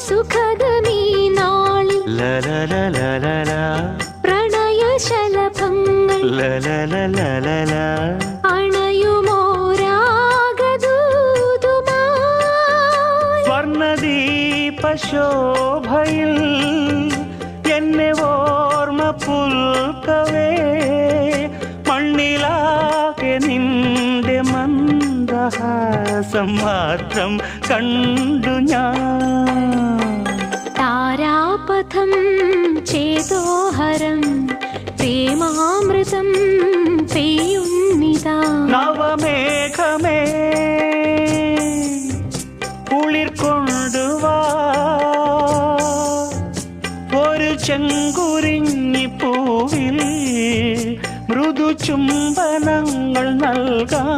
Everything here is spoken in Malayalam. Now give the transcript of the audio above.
സുഖദമീ നാളിൽ പ്രണയശലഭങ്ങൾ അണയുമോരാഗദൂതുമായി സ്വർണദീപശോഭയിൽ എന്നെ ഓർമ്മ പുൽക്കവേ മണ്ണിലാകെ നിന്റെ മന്ദഹാസം മാത്രം കണ്ടു ഞാൻ. താരാപഥം ചേതോഹരം പ്രേമാമൃതം പെയ്യുന്നിതാ. നവമേഘമേ കുളിർ കൊണ്ടുവാ ഒരു ചെങ്കുരിഞ്ഞി പൂവിൽ മൃദു ചുംബനങ്ങൾ നൽകാൻ.